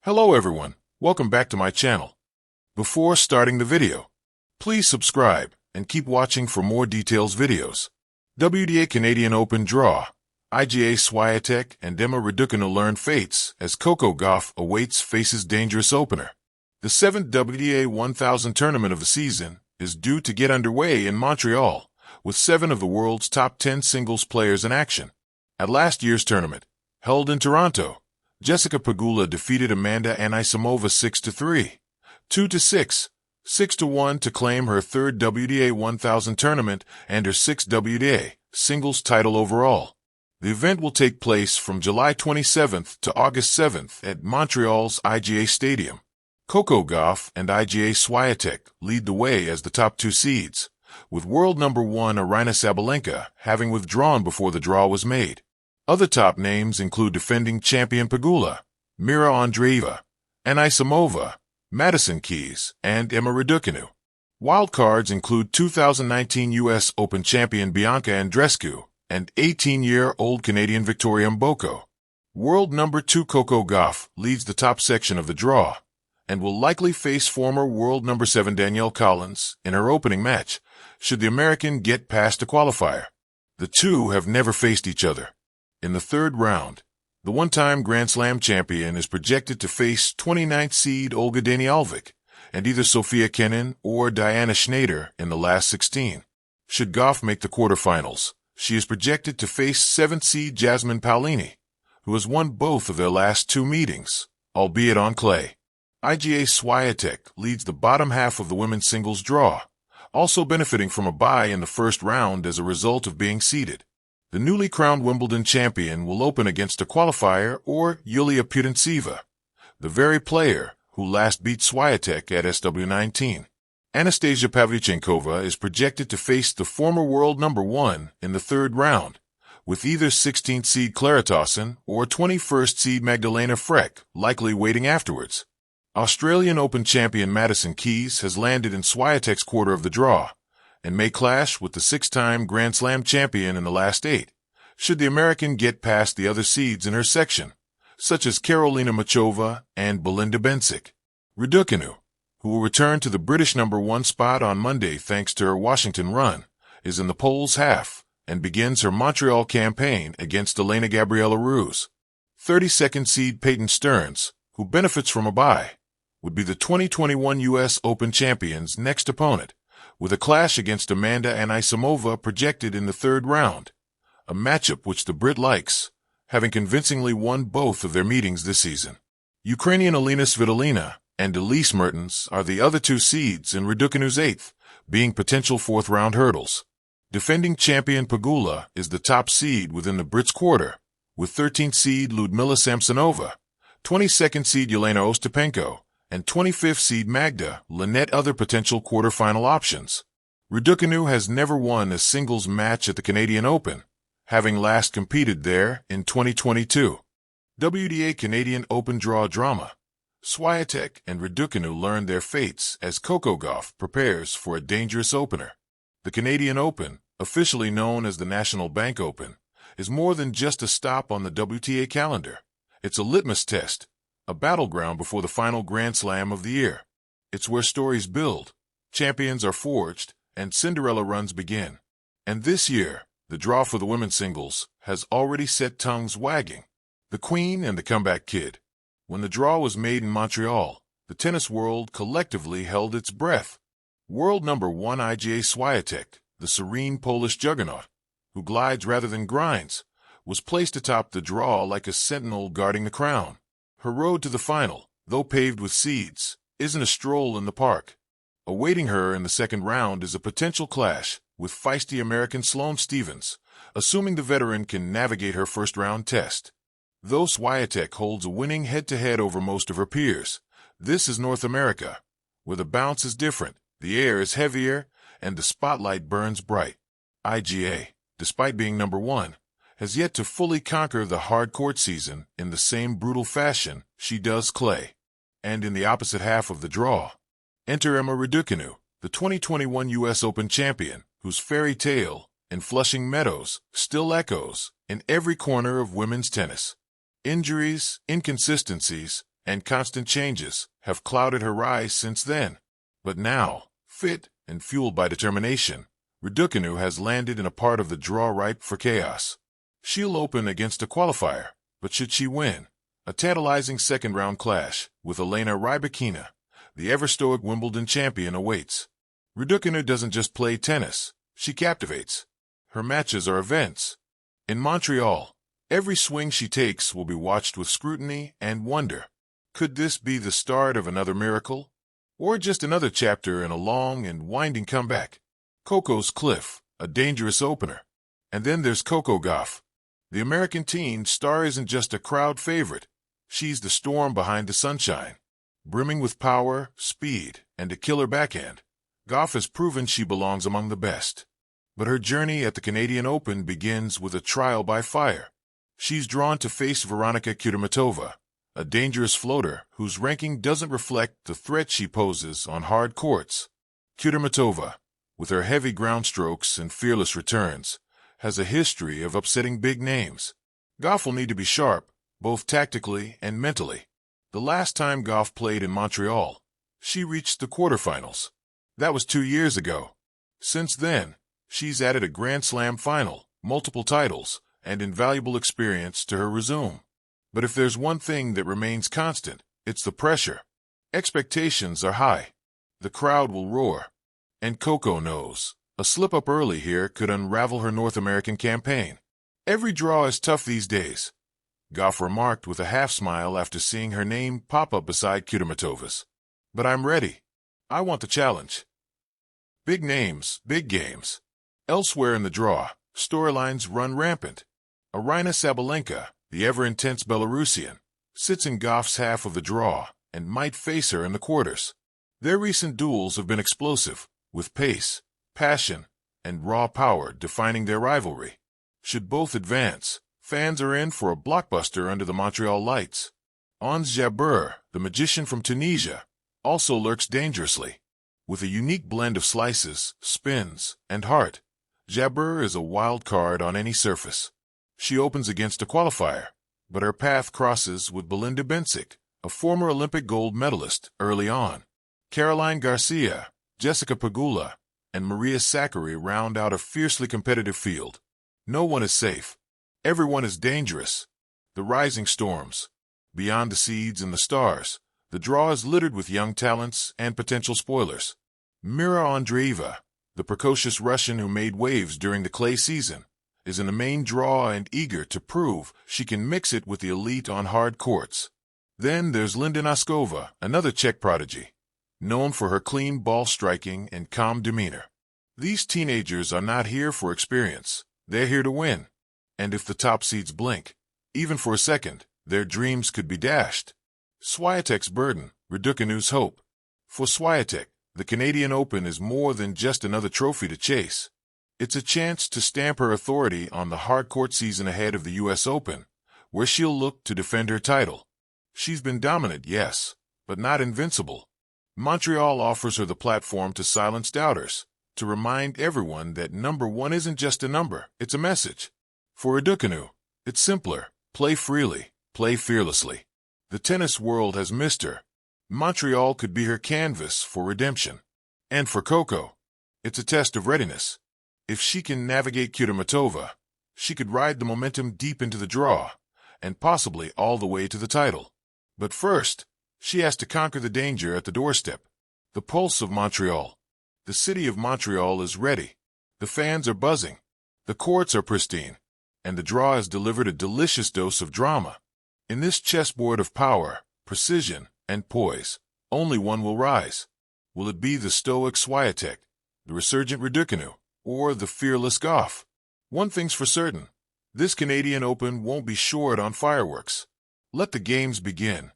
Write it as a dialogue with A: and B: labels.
A: Hello everyone, welcome back to my channel. Before starting the video, please subscribe and keep watching for more details videos. WTA Canadian Open draw. Iga Swiatek and Emma Raducanu learn fates as Coco Gauff faces dangerous opener. The 7th WTA 1000 tournament of the season is due to get underway in Montreal, with 7 of the world's top 10 singles players in action. At last year's tournament, held in Toronto, Jessica Pegula defeated Amanda Anisimova 6-3, 2-6, 6-1 to claim her 3rd WTA 1000 tournament and her 6th WTA singles title overall. The event will take place from July 27th to August 7th at Montreal's IGA Stadium. Coco Gauff and Iga Swiatek lead the way as the top 2 seeds, with world number 1 Aryna Sabalenka having withdrawn before the draw was made. Other top names include defending champion Pegula, Mira Andreeva, Anisimova, Madison Keys, and Emma Raducanu. Wildcards include 2019 U.S. Open champion Bianca Andreescu and 18-year-old Canadian Victoria Mboko. World number 2 Coco Gauff leads the top section of the draw and will likely face former world number 7 Danielle Collins in her opening match, should the American get past the qualifier. The two have never faced each other. In the 3rd round, the one-time Grand Slam champion is projected to face 29th seed Olga Danilovic and either Sofia Kenin or Diana Schneider in the last 16. Should Gauff make the quarterfinals, she is projected to face 7th seed Jasmine Paolini, who has won both of their last 2 meetings, albeit on clay. Iga Swiatek leads the bottom half of the women's singles draw, also benefiting from a bye in the 1st round as a result of being seeded. The newly crowned Wimbledon champion will open against a qualifier or Yulia Putintseva, the very player who last beat Swiatek at SW19. Anastasia Pavlyuchenkova is projected to face the former world number 1 in the 3rd round, with either 16th seed Clara Tauson or 21st seed Magdalena Frech likely waiting afterwards. Australian Open champion Madison Keys has landed in Swiatek's quarter of the draw, and may clash with the 6-time Grand Slam champion in the last 8, should the American get past the other seeds in her section, such as Karolina Muchova and Belinda Bencic. Raducanu, who will return to the British number 1 spot on Monday thanks to her Washington run, is in the polls half and begins her Montreal campaign against Elena Gabriela Ruse. 32nd seed Peyton Stearns, who benefits from a bye, would be the 2021 U.S. Open champion's next opponent, with a clash against Amanda Anisimova projected in the 3rd round, a matchup which the Brit likes, having convincingly won both of their meetings this season. Ukrainian Alina Svitolina and Elise Mertens are the other 2 seeds in Raducanu's 8th, being potential 4th-round hurdles. Defending champion Pegula is the top seed within the Brits' quarter, with 13th seed Ludmila Samsonova, 22nd seed Yelena Ostapenko, and 25th seed Magda Linette other potential quarterfinal options. Raducanu has never won a singles match at the Canadian Open, having last competed there in 2022. WTA Canadian Open draw drama. Swiatek and Raducanu learn their fates as Coco Gauff prepares for a dangerous opener. The Canadian Open, officially known as the National Bank Open, is more than just a stop on the WTA calendar. It's a litmus test, a battleground before the final Grand Slam of the year. It's where stories build, champions are forged, and Cinderella runs begin. And this year, the draw for the women's singles has already set tongues wagging. The Queen and the Comeback Kid. When the draw was made in Montreal, the tennis world collectively held its breath. World number 1 Iga Swiatek, the serene Polish juggernaut, who glides rather than grinds, was placed atop the draw like a sentinel guarding the crown. Her road to the final, though paved with seeds, isn't a stroll in the park. Awaiting her in the 2nd round is a potential clash with feisty American Sloane Stephens, assuming the veteran can navigate her 1st-round test. Though Swiatek holds a winning head-to-head over most of her peers, this is North America, where the bounce is different, the air is heavier, and the spotlight burns bright. Iga, despite being number 1, has yet to fully conquer the hard court season in the same brutal fashion she does clay. And in the opposite half of the draw, enter Emma Raducanu, the 2021 U.S. Open champion, whose fairy tale in Flushing Meadows still echoes in every corner of women's tennis. Injuries, inconsistencies, and constant changes have clouded her rise since then. But now, fit and fueled by determination, Raducanu has landed in a part of the draw ripe for chaos. She'll open against a qualifier, but should she win, a tantalizing second-round clash with Elena Rybakina, the ever-stoic Wimbledon champion, awaits. Raducanu doesn't just play tennis, she captivates. Her matches are events. In Montreal, every swing she takes will be watched with scrutiny and wonder. Could this be the start of another miracle? Or just another chapter in a long and winding comeback? Coco's cliff, a dangerous opener. And then there's Coco Gauff. The American teen star isn't just a crowd favorite. She's the storm behind the sunshine. Brimming with power, speed, and a killer backhand, Gauff has proven she belongs among the best. But her journey at the Canadian Open begins with a trial by fire. She's drawn to face Veronika Kudermetova, a dangerous floater whose ranking doesn't reflect the threat she poses on hard courts. Kudermetova, with her heavy ground strokes and fearless returns, has a history of upsetting big names. Gauff will need to be sharp, both tactically and mentally. The last time Gauff played in Montreal, she reached the quarterfinals. That was 2 years ago. Since then, she's added a Grand Slam final, multiple titles, and invaluable experience to her resume. But if there's one thing that remains constant, it's the pressure. Expectations are high. The crowd will roar. And Coco knows a slip-up early here could unravel her North American campaign. Every draw is tough these days, Gauff remarked with a half-smile after seeing her name pop up beside Kudermetova's. But I'm ready. I want the challenge. Big names, big games. Elsewhere in the draw, storylines run rampant. Aryna Sabalenka, the ever-intense Belarusian, sits in Gauff's half of the draw and might face her in the quarters. Their recent duels have been explosive, with pace, passion, and raw power defining their rivalry. Should both advance, fans are in for a blockbuster under the Montreal lights. Ons Jabeur, the magician from Tunisia, also lurks dangerously. With a unique blend of slices, spins, and heart, Jabeur is a wild card on any surface. She opens against a qualifier, but her path crosses with Belinda Bencic, a former Olympic gold medalist, early on. Caroline Garcia, Jessica Pegula, and Maria Sakkari round out a fiercely competitive field. No one is safe. Everyone is dangerous. The rising storms. Beyond the seeds and the stars, the draw is littered with young talents and potential spoilers. Mira Andreeva, the precocious Russian who made waves during the clay season, is in the main draw and eager to prove she can mix it with the elite on hard courts. Then there's Linda Noskova, another Czech prodigy, known for her clean ball striking and calm demeanor. These teenagers are not here for experience. They're here to win. And if the top seeds blink, even for a second, their dreams could be dashed. Swiatek's burden, Raducanu's hope. For Swiatek, the Canadian Open is more than just another trophy to chase. It's a chance to stamp her authority on the hard-court season ahead of the U.S. Open, where she'll look to defend her title. She's been dominant, yes, but not invincible. Montreal offers her the platform to silence doubters, to remind everyone that number one isn't just a number, it's a message. For Raducanu, it's simpler. Play freely, play fearlessly. The tennis world has missed her. Montreal could be her canvas for redemption. And for Coco, it's a test of readiness. If she can navigate Kudermetova, she could ride the momentum deep into the draw, and possibly all the way to the title. But first, she has to conquer the danger at the doorstep. The pulse of Montreal. The city of Montreal is ready. The fans are buzzing. The courts are pristine. And the draw has delivered a delicious dose of drama. In this chessboard of power, precision, and poise, only one will rise. Will it be the stoic Swiatek, the resurgent Raducanu, or the fearless Gauff? One thing's for certain, this Canadian Open won't be short on fireworks. Let the games begin.